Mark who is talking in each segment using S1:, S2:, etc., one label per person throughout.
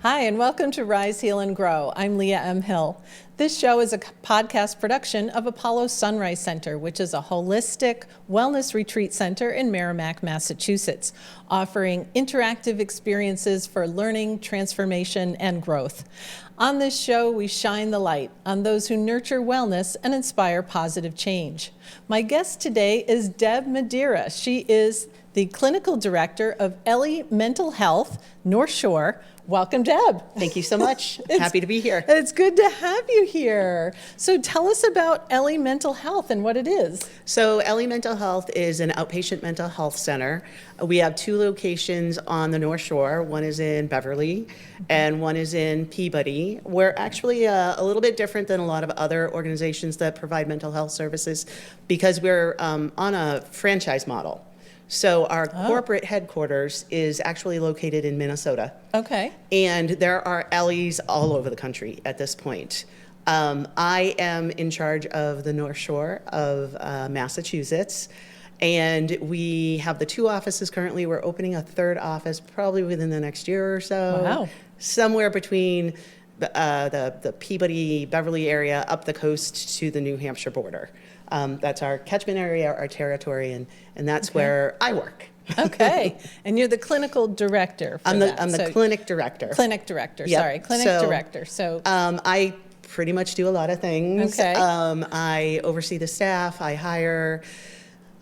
S1: Hi, and welcome to Rise, Heal, and Grow. I'm Leah M. Hill. This show is a podcast production of Apollo Sunrise Center, which is a holistic wellness retreat center in Merrimack, Massachusetts, offering interactive experiences for learning, transformation, and growth. On this show, we shine the light on those who nurture wellness and inspire positive change. My guest today is Deb Madera. She is the clinical director of Ellie Mental Health, North Shore. Welcome, Deb.
S2: Thank you so much. Happy to be here.
S1: It's good to have you here. So tell us about Ellie Mental Health and what it is.
S2: So Ellie Mental Health is an outpatient mental health center. We have two locations on the North Shore. One is in Beverly and one is in Peabody. We're actually a little bit different than a lot of other organizations that provide mental health services because we're on a franchise model. So our corporate headquarters is actually located in Minnesota.
S1: Okay.
S2: And there are Ellies all over the country at this point. I am in charge of the North Shore of Massachusetts. And we have the two offices currently. We're opening a third office probably within the next year or so.
S1: Wow. Somewhere
S2: between the Peabody, Beverly area up the coast to the New Hampshire border. That's our catchment area, our territory, and that's where I work.
S1: Okay. And you're the clinical director for
S2: I'm
S1: that.
S2: the clinic director.
S1: Clinic director,
S2: Yep.
S1: sorry. Clinic director. So
S2: I pretty much do a lot of things.
S1: Okay.
S2: I oversee the staff, I hire,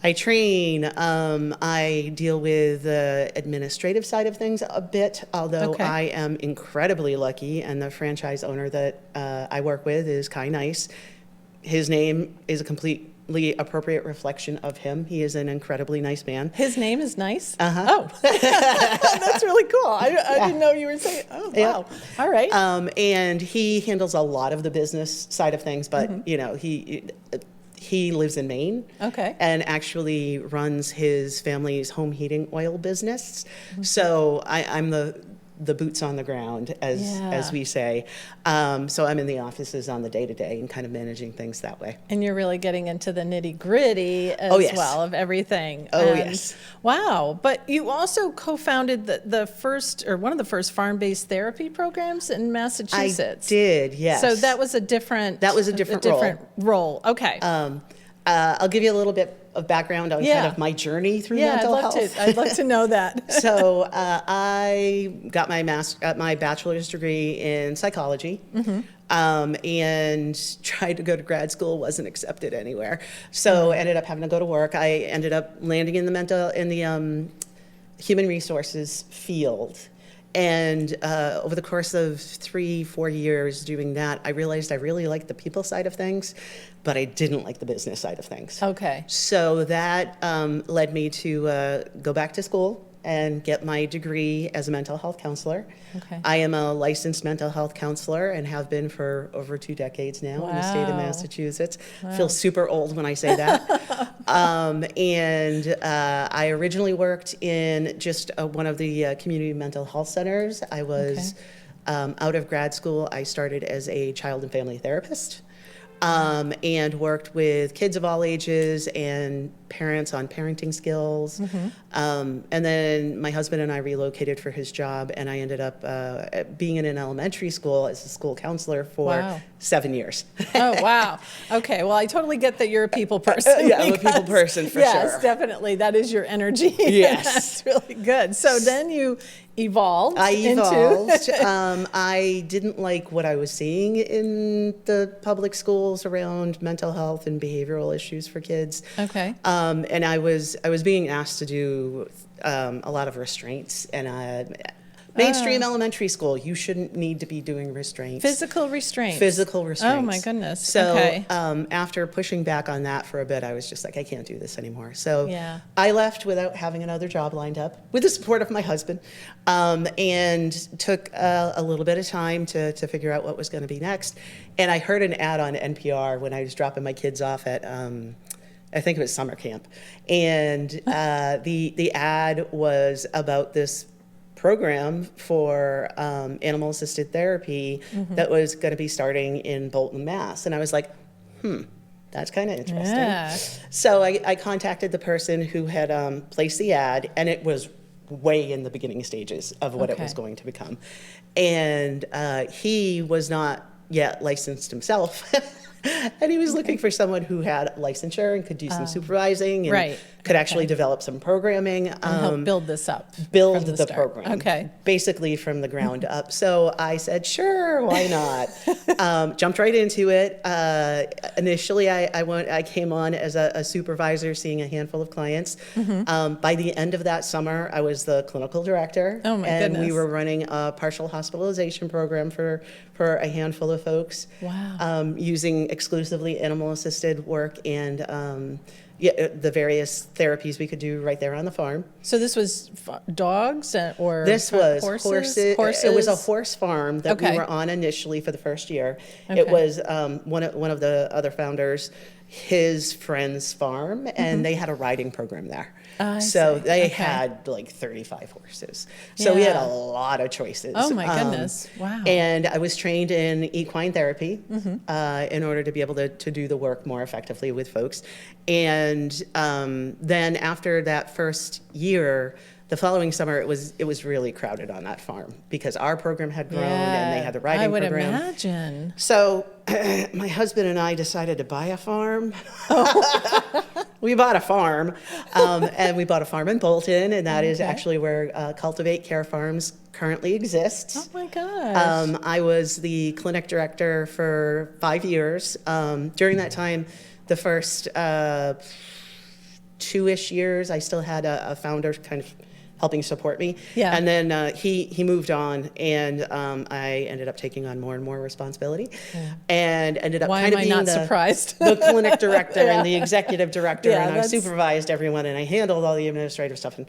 S2: I train, I deal with the administrative side of things a bit, although I am incredibly lucky, and the franchise owner that I work with is Kai Nice. His name is a completely appropriate reflection of him. He is an incredibly nice man.
S1: His name is Nice?
S2: Uh-huh.
S1: Oh, that's really cool. I didn't know you were saying, oh, wow. All right.
S2: And he handles a lot of the business side of things, but, you know, he lives in Maine.
S1: Okay.
S2: And actually runs his family's home heating oil business. So I'm the boots on the ground, as we say. So I'm in the offices on the day-to-day and kind of managing things that way.
S1: And you're really getting into the nitty-gritty as well of everything.
S2: Yes.
S1: Wow. But you also co-founded the first, or one of the first farm-based therapy programs in Massachusetts.
S2: I did, yes.
S1: So that was a different role. Okay.
S2: I'll give you a little bit of background on kind of my journey through mental health.
S1: I'd love to know that.
S2: So I got my bachelor's degree in psychology, and tried to go to grad school, wasn't accepted anywhere. So ended up having to go to work. I ended up landing in the human resources field. And over the course of 3-4 years doing that, I realized I really liked the people side of things, but I didn't like the business side of things.
S1: Okay.
S2: So that led me to go back to school and get my degree as a mental health counselor.
S1: Okay.
S2: I am a licensed mental health counselor and have been for over 2 decades now in the state of Massachusetts. I feel super old when I say that. And I originally worked in just one of the community mental health centers. I was out of grad school. I started as a child and family therapist. And worked with kids of all ages and parents on parenting skills. And then my husband and I relocated for his job, and I ended up being in an elementary school as a school counselor for 7 years.
S1: Oh, wow. Okay, well, I totally get that you're a people person.
S2: I'm a people person for sure.
S1: Yes, definitely. That is your energy.
S2: Yes.
S1: That's really good. So then you evolved.
S2: I evolved. I didn't like what I was seeing in the public schools around mental health and behavioral issues for kids.
S1: Okay.
S2: And I was being asked to do a lot of restraints, and mainstream elementary school, you shouldn't need to be doing restraints.
S1: Physical restraints.
S2: Physical restraints.
S1: Oh my goodness.
S2: So
S1: okay.
S2: After pushing baback on that for a bit, I was just like, I can't do this anymore. So I left without having another job lined up, with the support of my husband, and took a little bit of time to figure out what was going to be next. And I heard an ad on NPR when I was dropping my kids off at I think it was summer camp, and the ad was about this program for animal-assisted therapy that was going to be starting in Bolton, Mass. And I was like, that's kind of interesting.
S1: Yeah.
S2: So I contacted the person who had placed the ad, and it was way in the beginning stages of what it was going to become. And he was not yet licensed himself. And he was looking for someone who had licensure and could do some supervising and could actually develop some programming.
S1: And help build this up.
S2: Build
S1: from
S2: the
S1: start.
S2: program.
S1: Okay.
S2: Basically from the ground up. So I said, sure, why not? Jumped right into it. Initially, I came on as a supervisor, seeing a handful of clients. By the end of that summer, I was the clinical director.
S1: Oh, my
S2: and
S1: goodness.
S2: we were running a partial hospitalization program for a handful of folks.
S1: Wow.
S2: Using exclusively animal-assisted work and the various therapies we could do right there on the farm.
S1: So this was dogs or
S2: This was
S1: horses?
S2: It was a horse farm that we were on initially for the first year. It was one of the other founders, his friend's farm, and they had a riding program there. So they had like 35 horses. So we had a lot of choices.
S1: Oh my goodness. Wow.
S2: And I was trained in equine therapy in order to be able to do the work more effectively with folks. And then after that first year, the following summer, it was really crowded on that farm because our program had grown and they had the riding program.
S1: I would imagine.
S2: So my husband and I decided to buy a farm. We bought a farm, and we bought a farm in Bolton, and that is actually where Cultivate Care Farms currently exists.
S1: Oh my gosh.
S2: I was the clinic director for 5 years. During that time, the first 2-ish years, I still had a founder kind of helping support me.
S1: Yeah.
S2: And then he moved on, and I ended up taking on more and more responsibility, and ended up kind of being
S1: the
S2: clinic director and the executive director, and I supervised everyone, and I handled all the administrative stuff, and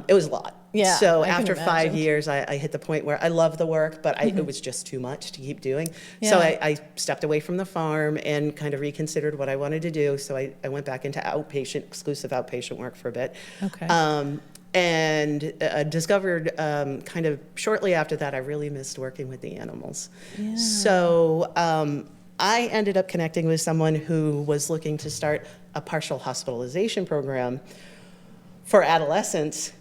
S2: it was a lot.
S1: Yeah.
S2: So after 5 years, I hit the point where I love the work, but it was just too much to keep doing.
S1: Yeah.
S2: So I stepped away from the farm and kind of reconsidered what I wanted to do. So I went back into exclusive outpatient work for a bit.
S1: Okay.
S2: And discovered kind of shortly after that, I really missed working with the animals.
S1: Yeah.
S2: So I ended up connecting with someone who was looking to start a partial hospitalization program for adolescents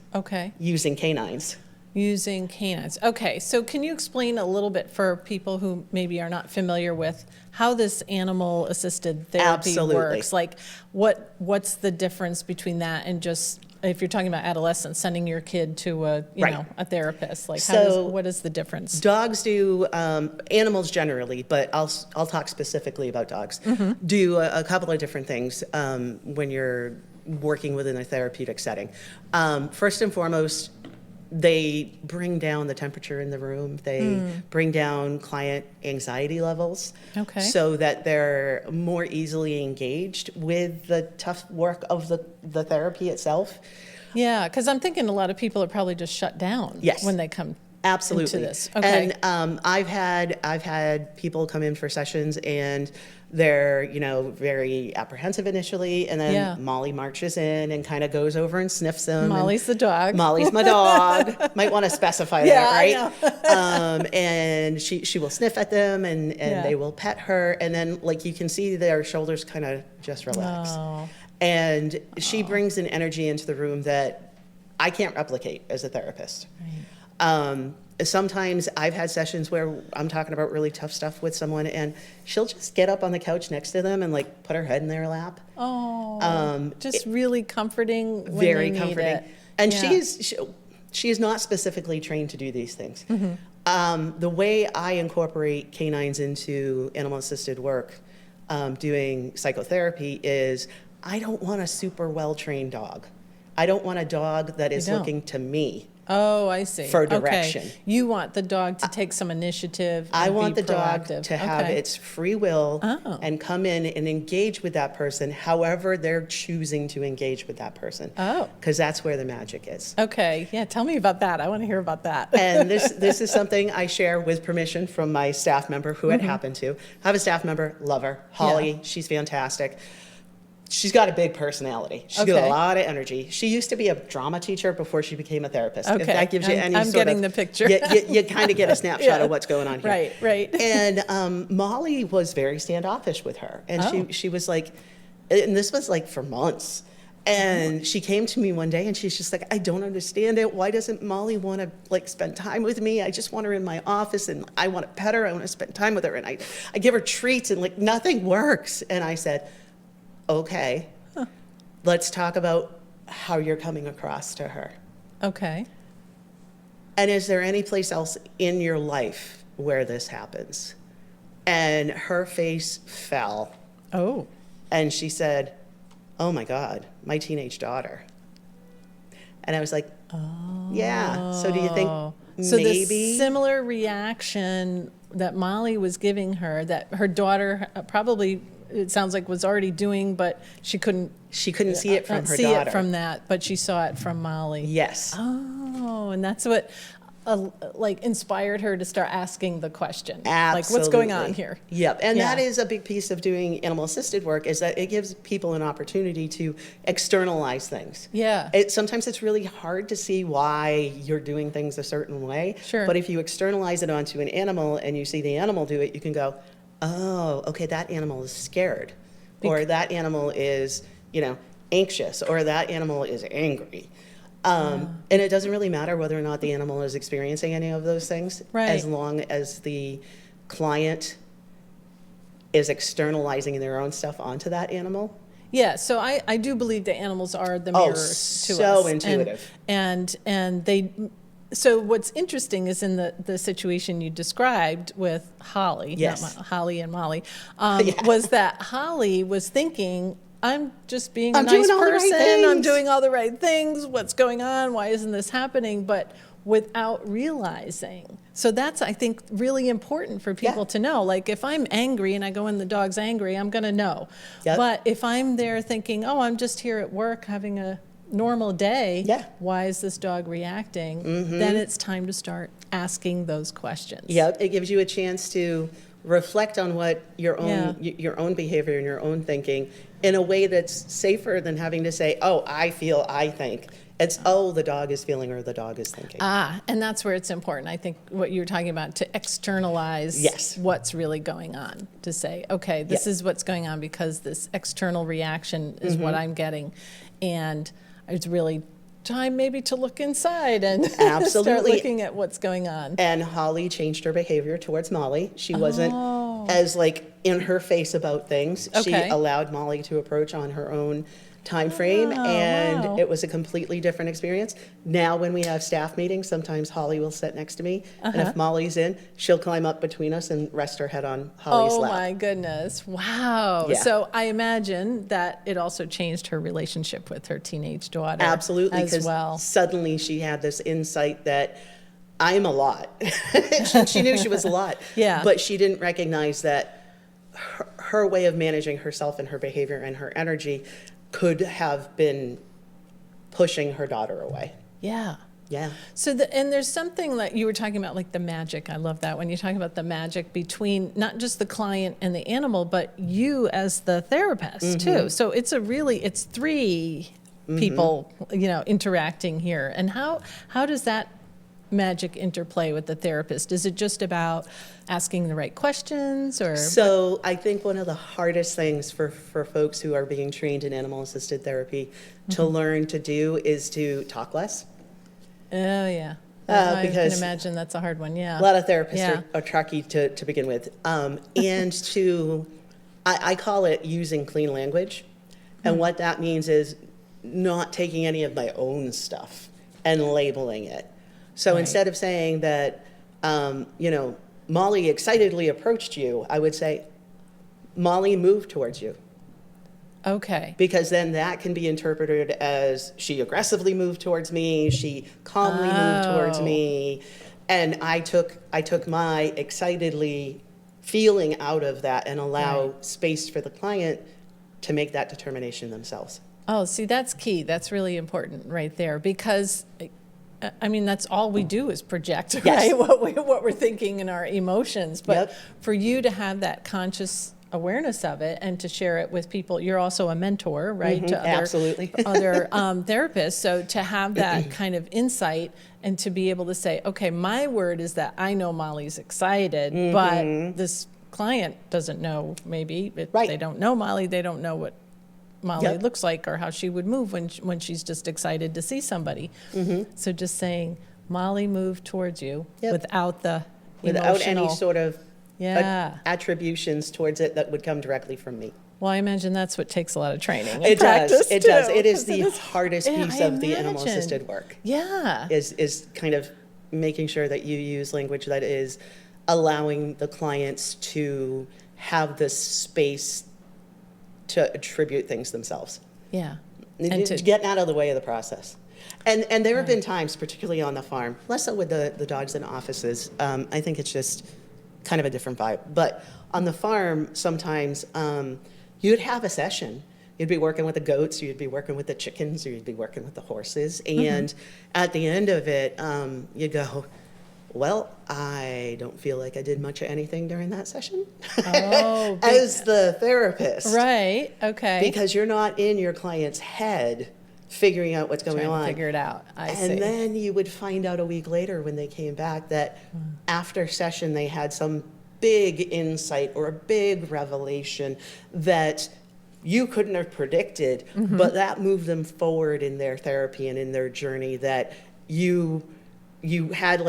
S2: using canines.
S1: Using canines. Okay, so can you explain a little bit for people who maybe are not familiar with how this animal-assisted therapy works? Like, what's the difference between that and just, if you're talking about adolescents, sending your kid to a therapist? Like, what is the difference?
S2: Dogs do, animals generally, but I'll talk specifically about dogs, do a couple of different things when you're working within a therapeutic setting. First and foremost, they bring down the temperature in the room. They bring down client anxiety levels so that they're more easily engaged with the tough work of the therapy itself.
S1: Yeah, because I'm thinking a lot of people are probably just shut down when they come into this. Okay.
S2: And I've had people come in for sessions and they're, very apprehensive initially, and then Molly marches in and kind of goes over and sniffs them.
S1: Molly's the dog.
S2: Molly's my dog. Might want to specify that, right? I know. And she will sniff at them, and they will pet her, and then you can see their shoulders kind of just relax.
S1: Oh.
S2: And she brings an energy into the room that I can't replicate as a therapist.
S1: Right.
S2: Sometimes I've had sessions where I'm talking about really tough stuff with someone, and she'll just get up on the couch next to them and put her head in their lap.
S1: Oh, just really comforting. When
S2: Very
S1: they
S2: comforting.
S1: Need it.
S2: And she is not specifically trained to do these things. The way I incorporate canines into animal-assisted work, doing psychotherapy, is I don't want a super well-trained dog. I don't want a dog that is looking to me.
S1: Oh, I see.
S2: For direction.
S1: Okay. You want the dog to take some initiative.
S2: I want the
S1: proactive.
S2: dog to have its free will and come in and engage with that person however they're choosing to engage with that person. Oh. Because that's where the magic is.
S1: Okay. Yeah, tell me about that. I want to hear about that.
S2: And this is something I share with permission from my staff member who it happened to. I have a staff member, love her, Holly. She's fantastic. She's got a big personality. She's got a lot of energy. She used to be a drama teacher before she became a therapist.
S1: Okay.
S2: If that gives you any
S1: I'm getting the picture.
S2: You kind of get a snapshot of what's going on here.
S1: Right.
S2: And Molly was very standoffish with her. And she was and this was for months. And she came to me one day and she's just like, I don't understand it. Why doesn't Molly want to like spend time with me? I just want her in my office and I want to pet her. I want to spend time with her. And I give her treats and like nothing works. And I said, okay, let's talk about how you're coming across to her.
S1: Okay.
S2: And is there any place else in your life where this happens? And her face fell.
S1: Oh.
S2: And she said, oh my God, my teenage daughter. And I was like, yeah. So do you think
S1: So
S2: maybe?
S1: the similar reaction that Molly was giving her, that her daughter probably, it sounds like, was already doing, but she couldn't
S2: see it from her
S1: see
S2: daughter.
S1: it from that, but she saw it from Molly.
S2: Yes.
S1: Oh, and that's what like inspired her to start asking the question.
S2: Absolutely.
S1: Like, what's going on here?
S2: Yep. And
S1: Yeah.
S2: that is a big piece of doing animal assisted work, is that it gives people an opportunity to externalize things.
S1: Yeah.
S2: Sometimes it's really hard to see why you're doing things a certain way.
S1: Sure.
S2: But if you externalize it onto an animal and you see the animal do it, you can go, oh, okay, that animal is scared. Or that animal is, anxious. Or that animal is angry. And it doesn't really matter whether or not the animal is experiencing any of those things,
S1: Right.
S2: as long as the client is externalizing their own stuff onto that animal.
S1: Yeah, so I do believe that animals are the mirrors to us.
S2: so intuitive.
S1: And they, so what's interesting is in the situation you described with Holly,
S2: Yes.
S1: not Holly and Molly,
S2: Yeah.
S1: was that Holly was thinking, I'm just being a
S2: I'm
S1: nice
S2: doing all the right
S1: person, I'm
S2: things.
S1: doing all the right things, what's going on, why isn't this happening? But without realizing. So that's, I think, really important for people
S2: Yeah.
S1: to know. Like, if I'm angry and I go in, the dog's angry, I'm going to know.
S2: Yep.
S1: But if I'm there thinking, oh, I'm just here at work having a normal day,
S2: Yeah.
S1: why is this dog reacting? Then it's time to start asking those questions.
S2: Yep, it gives you a chance to reflect on what your own your own behavior and your own thinking in a way that's safer than having to say, oh, I feel, I think. It's, oh, the dog is feeling or the dog is thinking.
S1: And that's where it's important. I think what you're talking about, to externalize
S2: Yes.
S1: what's really going on, to say, okay, this is what's going on because this external reaction is what I'm getting. And it's really time maybe to look inside and start
S2: Absolutely.
S1: looking at what's going on.
S2: And Holly changed her behavior towards Molly. She wasn't as like in her face about things. She
S1: Okay.
S2: allowed Molly to approach on her own time frame, and
S1: wow.
S2: it was a completely different experience. Now when we have staff meetings, sometimes Holly will sit next to me, and if Molly's in, she'll climb up between us and rest her head on Holly's
S1: Oh
S2: lap.
S1: my goodness. Wow.
S2: Yeah.
S1: So I imagine that it also changed her relationship with her teenage daughter.
S2: Absolutely,
S1: as
S2: because
S1: well.
S2: suddenly she had this insight that I'm a lot. She knew she was a lot,
S1: Yeah.
S2: but she didn't recognize that her way of managing herself and her behavior and her energy could have been pushing her daughter away.
S1: Yeah.
S2: Yeah.
S1: So, and there's something that you were talking about, like the magic. I love that when you're talking about the magic between not just the client and the animal, but you as the therapist too. So it's it's three people, interacting here. And how does that magic interplay with the therapist? Is it just about asking the right questions, or?
S2: So I think one of the hardest things for folks who are being trained in animal-assisted therapy to learn to do is to talk less.
S1: Oh yeah. I can
S2: because
S1: imagine that's a hard one. Yeah.
S2: A lot of therapists
S1: Yeah.
S2: are tricky to begin with. And I call it using clean language. And what that means is not taking any of my own stuff and labeling it. So instead of saying that, Molly excitedly approached you, I would say, Molly moved towards you.
S1: Okay.
S2: Because then that can be interpreted as she aggressively moved towards me, she calmly moved towards me, and I took my excitedly feeling out of that and allow space for the client to make that determination themselves.
S1: Oh, see, that's key. That's really important right there, because I mean, that's all we do is project,
S2: Yes.
S1: right? What we're thinking and our emotions. But
S2: Yep.
S1: for you to have that conscious awareness of it and to share it with people, you're also a mentor, right? To other,
S2: absolutely.
S1: other therapists. So to have that kind of insight and to be able to say, okay, my word is that I know Molly's excited, but this client doesn't know, maybe.
S2: Right.
S1: They don't know Molly. They don't know Molly
S2: Yep.
S1: looks like or how she would move when she's just excited to see somebody. So just saying, Molly, move towards you
S2: Yep.
S1: without the
S2: Without
S1: emotional.
S2: any sort of
S1: Yeah.
S2: attributions towards it that would come directly from me.
S1: Well, I imagine that's what takes a lot of training and
S2: It
S1: practice,
S2: does. It does.
S1: too,
S2: It is
S1: 'cause
S2: the hardest
S1: yeah,
S2: piece
S1: I
S2: of the
S1: imagine.
S2: animal-assisted work.
S1: Yeah.
S2: Is kind of making sure that you use language that is allowing the clients to have the space to attribute things themselves.
S1: Yeah.
S2: Getting out of the way of the process. And there have been times, particularly on the farm, less so with the dogs in offices. I think it's just kind of a different vibe. But on the farm, sometimes you'd have a session. You'd be working with the goats, or you'd be working with the chickens, or you'd be working with the horses. And at the end of it, you go, well, I don't feel like I did much of anything during that session
S1: Oh,
S2: as the therapist.
S1: right. Okay.
S2: Because you're not in your client's head figuring out what's going
S1: Trying to
S2: on.
S1: figure it out. I see.
S2: And then you would find out a week later when they came back that after session they had some big insight or a big revelation that you couldn't have predicted, but that moved them forward in their therapy and in their journey that you had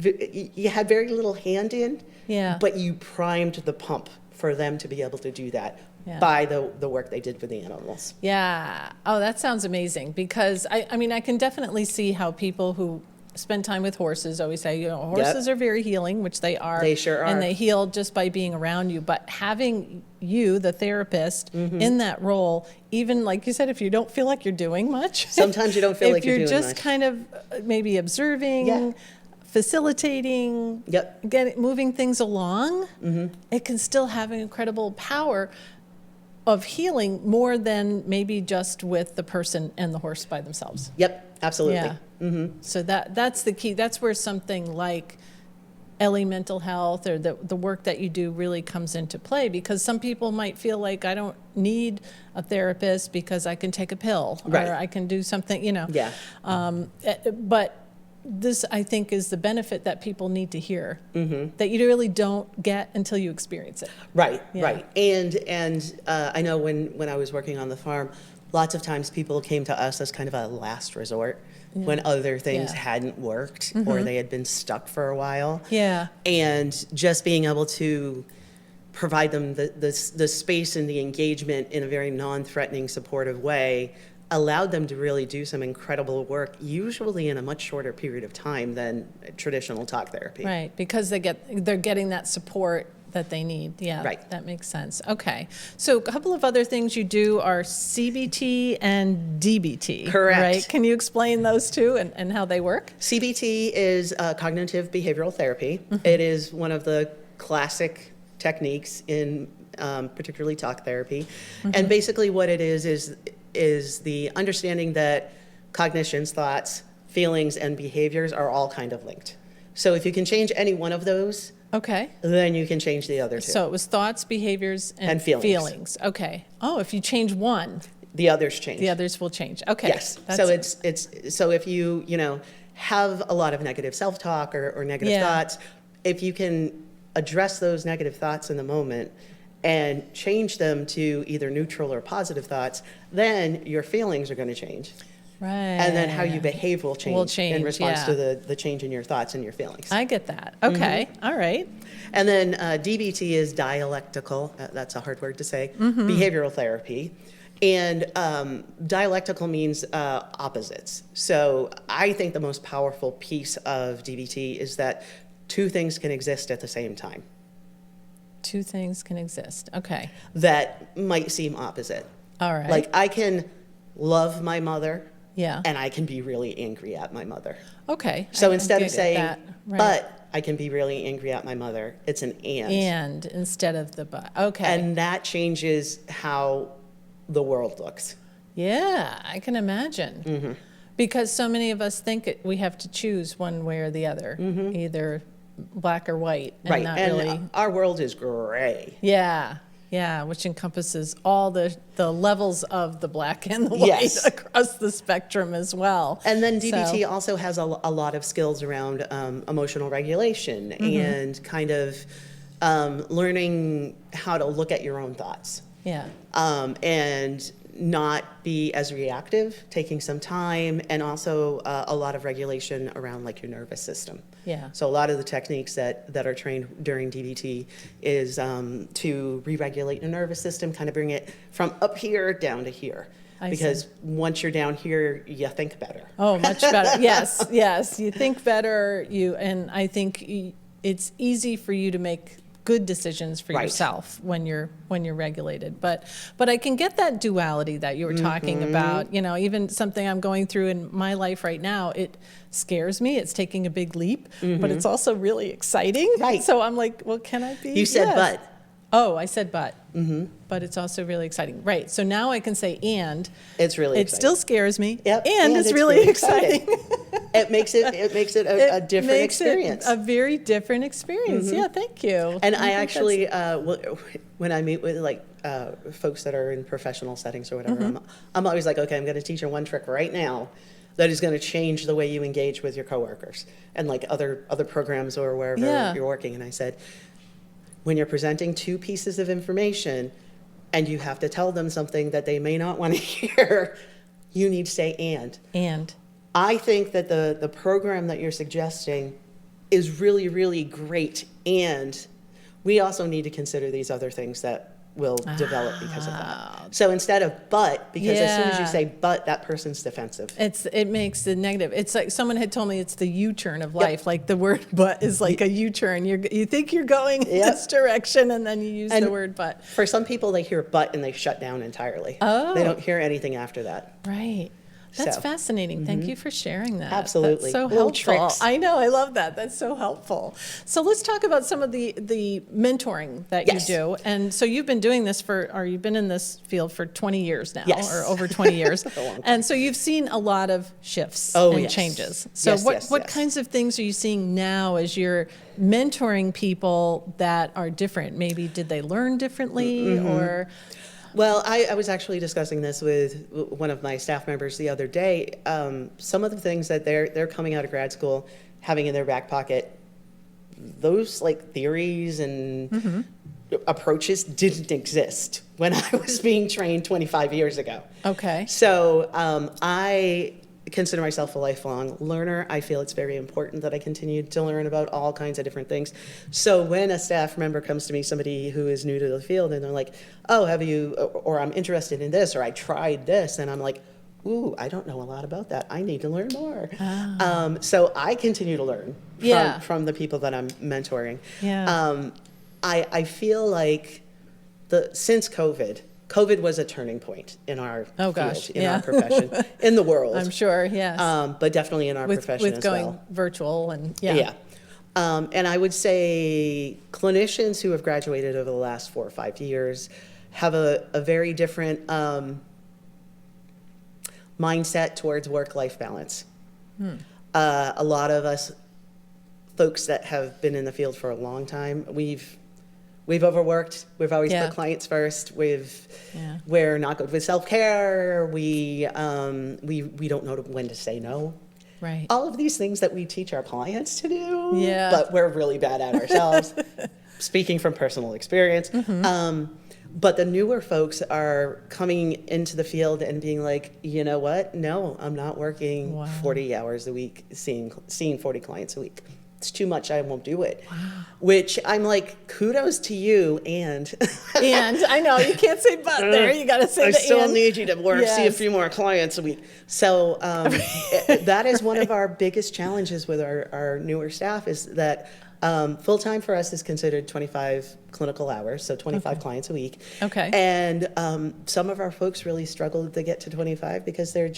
S2: you had very little hand in,
S1: Yeah.
S2: but you primed the pump for them to be able to do that
S1: Yeah.
S2: by the work they did with the animals.
S1: Yeah. Oh, that sounds amazing because I mean, I can definitely see how people who spend time with horses always say, horses are very healing, which they are.
S2: They sure are.
S1: And they heal just by being around you. But having you, the therapist, in that role, even like you said, if you don't feel like you're doing much.
S2: Sometimes you don't feel like you're doing
S1: If you're just
S2: much.
S1: kind of maybe observing,
S2: Yeah.
S1: facilitating,
S2: Yep.
S1: moving things along, it can still have an incredible power of healing more than maybe just with the person and the horse by themselves.
S2: Yep, absolutely.
S1: Yeah. So that's the key. That's where something like Ellie mental health or the work that you do really comes into play, because some people might feel like I don't need a therapist because I can take a pill
S2: Right.
S1: or I can do something,
S2: Yeah.
S1: But this, I think, is the benefit that people need to hear, that you really don't get until you experience it.
S2: Right,
S1: Yeah.
S2: right. And I know when I was working on the farm, lots of times people came to us as kind of a last resort when other things
S1: Yeah.
S2: hadn't worked or they had been stuck for a while.
S1: Yeah.
S2: And just being able to provide them the space and the engagement in a very non-threatening, supportive way allowed them to really do some incredible work, usually in a much shorter period of time than traditional talk therapy.
S1: Right, because they're getting that support that they need. Yeah,
S2: Right.
S1: That makes sense. Okay, so a couple of other things you do are CBT and DBT.
S2: Correct.
S1: Right? Can you explain those two and how they work?
S2: CBT is cognitive behavioral therapy. It is one of the classic techniques in particularly talk therapy. And basically what it is the understanding that cognitions, thoughts, feelings, and behaviors are all kind of linked. So if you can change any one of those,
S1: Okay.
S2: then you can change the other two.
S1: So it was thoughts, behaviors, and
S2: And feelings.
S1: Okay. Oh, if you change one,
S2: The others change.
S1: the others will change. Okay.
S2: Yes. So it's so if you have a lot of negative self-talk or negative
S1: Yeah.
S2: thoughts, if you can address those negative thoughts in the moment and change them to either neutral or positive thoughts, then your feelings are going to change.
S1: Right.
S2: And then how you behave will change, in
S1: change,
S2: response
S1: yeah.
S2: to the change in your thoughts and your feelings.
S1: I get that. Okay. All right.
S2: And then DBT is dialectical, that's a hard word to say, behavioral therapy. And dialectical means opposites. So I think the most powerful piece of DBT is that two things can exist at the same time
S1: Two things can exist. Okay.
S2: that might seem opposite.
S1: All right.
S2: Like I can love my mother
S1: Yeah.
S2: and I can be really angry at my mother.
S1: Okay.
S2: So
S1: I
S2: instead
S1: get
S2: of saying,
S1: that. Right.
S2: but I can be really angry at my mother, it's an
S1: And instead of the but. Okay.
S2: And that changes how the world looks.
S1: Yeah, I can imagine. Because so many of us think we have to choose one way or the other, either black or white, and
S2: Right.
S1: not
S2: And
S1: really.
S2: our world is gray.
S1: Yeah, yeah, which encompasses all the levels of the black and the white
S2: Yes.
S1: across the spectrum as well.
S2: And then DBT
S1: So-
S2: also has a lot of skills around emotional regulation and kind of learning how to look at your own thoughts.
S1: Yeah.
S2: And not be as reactive, taking some time, and also a lot of regulation around like your nervous system.
S1: Yeah.
S2: So a lot of the techniques that are trained during DBT is to re-regulate your nervous system, kind of bring it from up here down to here. Because once you're down here, you think better.
S1: Oh, much better. Yes, yes. You think better. And I think it's easy for you to make good decisions for yourself when you're regulated. But I can get that duality that you were talking about. You know, even something I'm going through in my life right now, it scares me. It's taking a big leap, but it's also really exciting.
S2: Right.
S1: So I'm like, well, can I be?
S2: You said but.
S1: Oh, I said but. But it's also really exciting. Right. So now I can say and.
S2: It's really exciting.
S1: It still scares me.
S2: Yep.
S1: And it's really exciting.
S2: It makes it a different experience.
S1: A very different experience. Yeah, thank you.
S2: And I actually, when I meet with like folks that are in professional settings or whatever, I'm always like, okay, I'm going to teach you one trick right now that is going to change the way you engage with your coworkers and like other programs or wherever you're working. And I said, when you're presenting two pieces of information and you have to tell them something that they may not want to hear, you need to say and. I think that the program that you're suggesting is really, really great. And we also need to consider these other things that will develop because of that. So instead of but, because as soon as you say but, that person's defensive.
S1: It makes the negative. It's like someone had told me it's the U-turn of life. Like the word but is like a U-turn. You think you're going this direction and then you use the word but.
S2: For some people, they hear but and they shut down entirely.
S1: Oh.
S2: They don't hear anything after that.
S1: Right. That's fascinating. Thank you for sharing that.
S2: Absolutely.
S1: That's so
S2: Little
S1: helpful.
S2: tricks.
S1: I know. I love that. That's so helpful. So let's talk about some of the mentoring that you do. And so you've been doing this you've been in this field for 20 years now, or over 20 years. And so you've seen a lot of shifts and changes. So what kinds of things are you seeing now as you're mentoring people that are different? Maybe did they learn differently or...
S2: Well, I was actually discussing this with one of my staff members the other day. Some of the things that they're coming out of grad school having in their back pocket, those like theories and approaches didn't exist when I was being trained 25 years ago.
S1: Okay.
S2: So I consider myself a lifelong learner. I feel it's very important that I continue to learn about all kinds of different things. So when a staff member comes to me, somebody who is new to the field, and they're like, oh, or I'm interested in this, or I tried this, and I'm like, ooh, I don't know a lot about that. I need to learn more. So I continue to learn from the people that I'm mentoring.
S1: Yeah.
S2: I feel like since COVID was a turning point in our field, in our profession, in the world.
S1: I'm sure, yes.
S2: But definitely in our profession as well.
S1: With going virtual and
S2: and I would say clinicians who have graduated over the last 4 or 5 years have a very different mindset towards work-life balance. A lot of us folks that have been in the field for a long time, we've overworked. We've always put clients first. We're not good with self-care. We don't know when to say no.
S1: Right.
S2: All of these things that we teach our clients to do, but we're really bad at ourselves. Speaking from personal experience. But the newer folks are coming into the field and being like, you know what? No, I'm not working 40 hours a week, seeing 40 clients a week. It's too much, I won't do it. Which I'm like, kudos to you, and
S1: I know, you can't say but there, you gotta say
S2: I still need you to work, see a few more clients a week. So that is one of our biggest challenges with our newer staff, is that full-time for us is considered 25 clinical hours, so 25 clients a week.
S1: Okay.
S2: And some of our folks really struggle to get to 25 because they're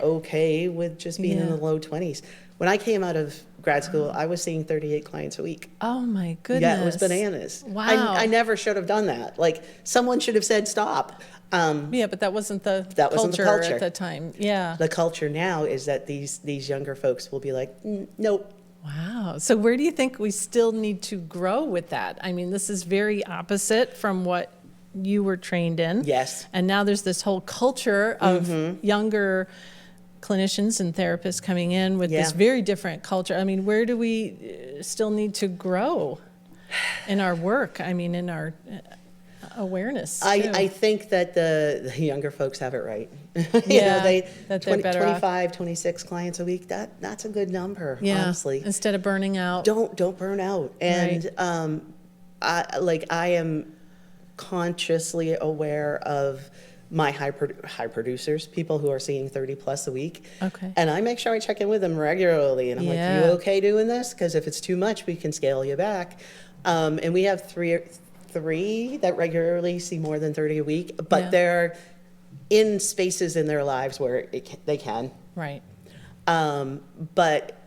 S2: okay with just being in the low 20s. When I came out of grad school, I was seeing 38 clients a week.
S1: Oh my goodness.
S2: Yeah, it was bananas.
S1: Wow.
S2: I never should have done that. Like, someone should have said stop.
S1: But that wasn't the culture at the time. Yeah.
S2: The culture now is that these younger folks will be like, nope.
S1: Wow. So where do you think we still need to grow with that? I mean, this is very opposite from what you were trained in.
S2: Yes.
S1: And now there's this whole culture of younger clinicians and therapists coming in with this very different culture. I mean, where do we still need to grow in our work? I mean, in our awareness, too.
S2: I think that the younger folks have it right.
S1: That they're better
S2: 25, 26 clients a week, that's a good number, honestly.
S1: Instead of burning out.
S2: Don't burn out. And I am consciously aware of my high producers, people who are seeing 30 plus a week.
S1: Okay.
S2: And I make sure I check in with them regularly. And I'm like, you okay doing this? Because if it's too much, we can scale you back. And we have three that regularly see more than 30 a week, but they're in spaces in their lives where they can.
S1: Right.
S2: But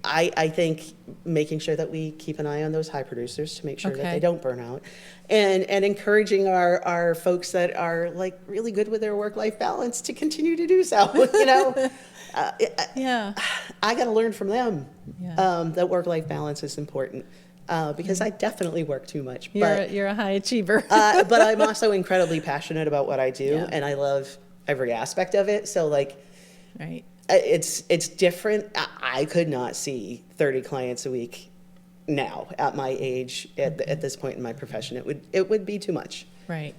S2: I think making sure that we keep an eye on those high producers to make sure that they don't burn out, and encouraging our folks that are like really good with their work-life balance to continue to do so. I got to learn from them that work-life balance is important. Because I definitely work too much.
S1: You're a high achiever.
S2: But I'm also incredibly passionate about what I do, and I love every aspect of it. So
S1: right.
S2: It's different. I could not see 30 clients a week now at my age, at this point in my profession. It would be too much.
S1: Right.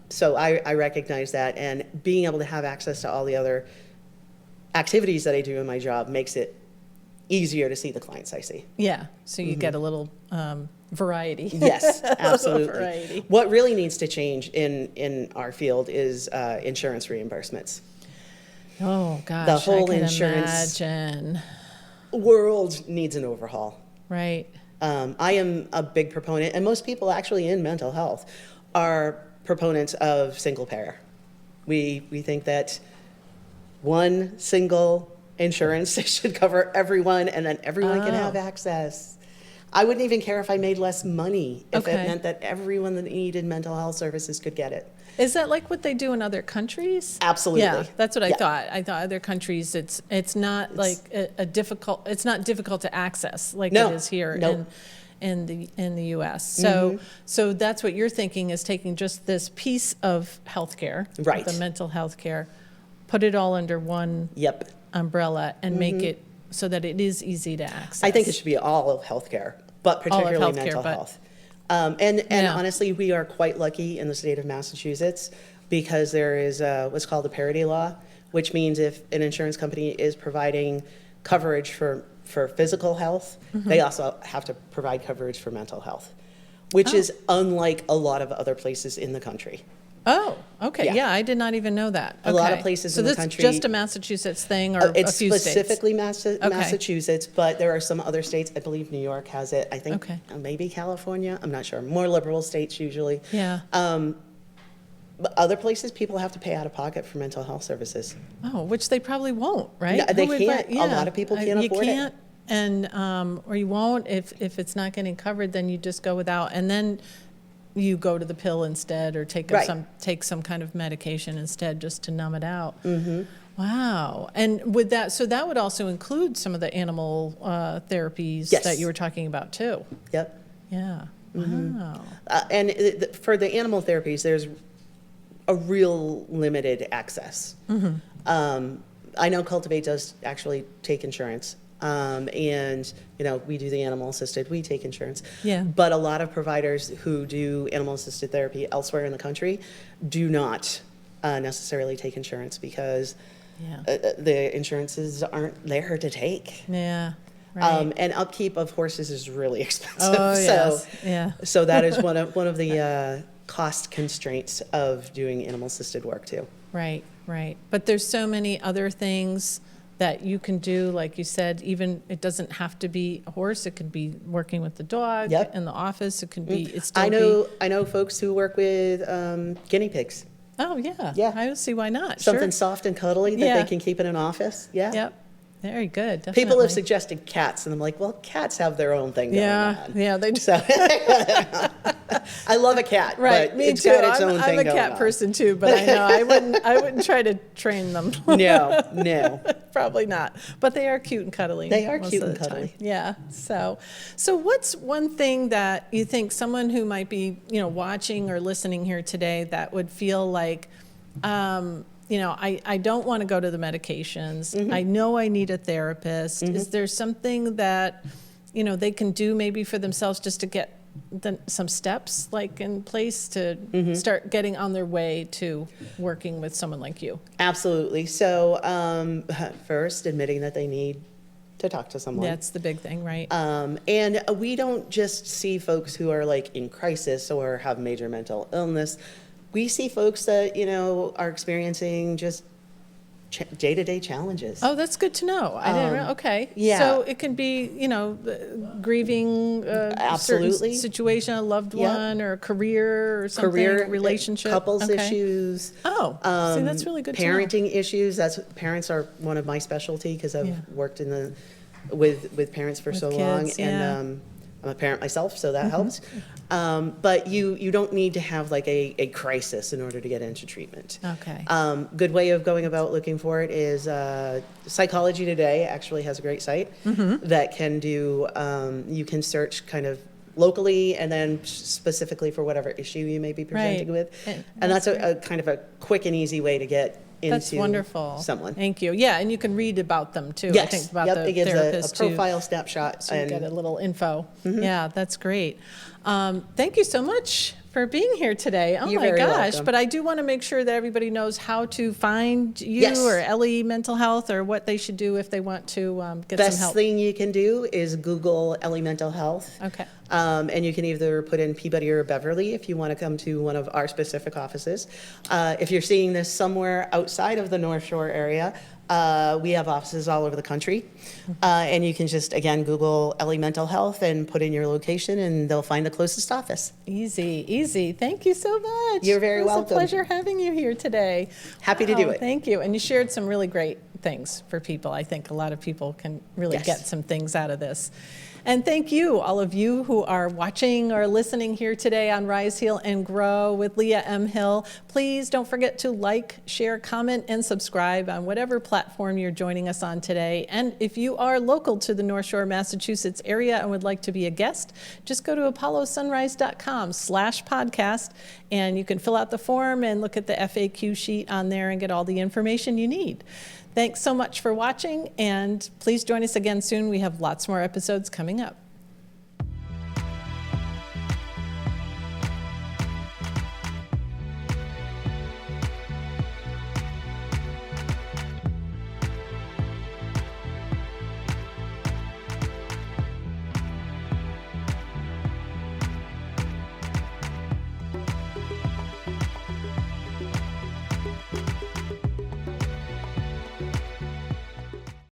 S2: So I recognize that, and being able to have access to all the other activities that I do in my job makes it easier to see the clients I see.
S1: Yeah, so you get a little variety.
S2: Yes, absolutely.
S1: Variety.
S2: What really needs to change in our field is insurance reimbursements.
S1: Oh gosh,
S2: the whole
S1: I can
S2: insurance
S1: imagine.
S2: world needs an overhaul.
S1: Right.
S2: I am a big proponent, and most people actually in mental health are proponents of single payer. We think that one single insurance should cover everyone, and then everyone can have access. I wouldn't even care if I made less money if it meant that everyone that needed mental health services could get it.
S1: Is that like what they do in other countries?
S2: Absolutely.
S1: Yeah, that's what I thought. I thought other countries, it's not like it's not difficult to access like it is here in the U.S. So so that's what you're thinking, is taking just this piece of healthcare,
S2: right,
S1: the mental health care, put it all under one umbrella and make it so that it is easy to access.
S2: I think it should be all of healthcare, but particularly mental health. And honestly, we are quite lucky in the state of Massachusetts because there is what's called the parity law, which means if an insurance company is providing coverage for physical health, they also have to provide coverage for mental health, which is unlike a lot of other places in the country.
S1: Oh, okay. Yeah, I did not even know that.
S2: A lot of places in the country.
S1: So this is just a Massachusetts thing, or
S2: it's
S1: a few states?
S2: It's specifically Massachusetts, but there are some other states. I believe New York has it. I think maybe California. I'm not sure. More liberal states usually.
S1: Yeah.
S2: But other places, people have to pay out of pocket for mental health services.
S1: Oh, which they probably won't, right?
S2: No, they can't. A lot of people can't afford it.
S1: You can't, and or you won't if it's not getting covered. Then you just go without, and then you go to the pill instead, or take some kind of medication instead, just to numb it out. Wow. And with that, so that would also include some of the animal therapies that you were talking about too.
S2: Yep.
S1: Yeah. Wow.
S2: And for the animal therapies, there's a real limited access. I know Cultivate does actually take insurance. And we do the animal-assisted, we take insurance. Yeah. But a lot of providers who do animal-assisted therapy elsewhere in the country do not necessarily take insurance because the insurances aren't there to take.
S1: Yeah. Right.
S2: And upkeep of horses is really expensive.
S1: Oh, yes.
S2: So that is one of the cost constraints of doing animal-assisted work too.
S1: Right. But there's so many other things that you can do, like you said. Even it doesn't have to be a horse. It could be working with the dog in the office. It could be. I
S2: know folks who work with guinea pigs.
S1: Oh yeah. I don't see why not.
S2: Something soft and cuddly that they can keep in an office. Yeah.
S1: Yep. Very good. Definitely.
S2: People have suggested cats, and I'm like, well, cats have their own thing going on.
S1: Yeah, they do.
S2: So, I love a cat, but
S1: me
S2: it's
S1: too.
S2: got its own thing
S1: I'm a
S2: going
S1: cat
S2: on.
S1: person too, but I know I wouldn't try to train them.
S2: No.
S1: Probably not. But they are cute and cuddly.
S2: They are cute and cuddly.
S1: Time. Yeah. So what's one thing that you think someone who might be, watching or listening here today that would feel like, I don't want to go to the medications. I know I need a therapist. Is there something that, they can do maybe for themselves just to get some steps like in place to start getting on their way to working with someone like you?
S2: Absolutely. So first, admitting that they need to talk to someone.
S1: That's the big thing, right?
S2: And we don't just see folks who are like in crisis or have major mental illness. We see folks that, are experiencing just day-to-day challenges.
S1: Oh, that's good to know. I didn't know. Okay.
S2: yeah.
S1: So it can be, grieving a certain
S2: Absolutely.
S1: situation, a loved
S2: Yep.
S1: one, or a career or something, relationship.
S2: couples
S1: Okay.
S2: issues.
S1: Oh, see, that's really good to know.
S2: Parenting issues. Parents are one of my specialty because I've
S1: Yeah.
S2: worked with parents for so long,
S1: kids,
S2: and
S1: yeah. Mm-hmm.
S2: I'm a parent myself, so that helps. But you don't need to have like a crisis in order to get into treatment.
S1: Okay.
S2: Good way of going about looking for it is Psychology Today actually has a great site that can do, you can search kind of locally and then specifically for whatever issue you may be presenting
S1: Right.
S2: with. And that's a kind of a quick and easy way to get into
S1: That's wonderful.
S2: someone.
S1: Thank you. Yeah, and you can read about them too.
S2: Yes.
S1: I think about
S2: Yep.
S1: the
S2: It gives a
S1: therapist too.
S2: profile snapshot.
S1: So you
S2: and
S1: get a little info. Yeah, that's great. Thank you so much for being here today. Oh
S2: You're
S1: my
S2: very
S1: gosh.
S2: welcome.
S1: But I do want to make sure that everybody knows how to find you
S2: Yes.
S1: or Ellie Mental Health, or what they should do if they want to get
S2: Best
S1: some help.
S2: thing you can do is Google Ellie Mental Health.
S1: Okay.
S2: And you can either put in Peabody or Beverly if you want to come to one of our specific offices. If you're seeing this somewhere outside of the North Shore area, we have offices all over the country. And you can just, again, Google Ellie Mental Health and put in your location, and they'll find the closest office.
S1: Easy, easy. Thank you so much.
S2: You're very
S1: It was
S2: welcome.
S1: a pleasure having you here today.
S2: Happy to do it.
S1: Thank you. And you shared some really great things for people. I think a lot of people can really
S2: Yes.
S1: get some things out of this. And thank you, all of you who are watching or listening here today on Rise, Heal, and Grow with Leah M. Hill. Please don't forget to like, share, comment, and subscribe on whatever platform you're joining us on today. And if you are local to the North Shore, Massachusetts area and would like to be a guest, just go to apollosunrise.com/podcast, and you can fill out the form and look at the FAQ sheet on there and get all the information you need. Thanks so much for watching, and please join us again soon. We have lots more episodes coming up.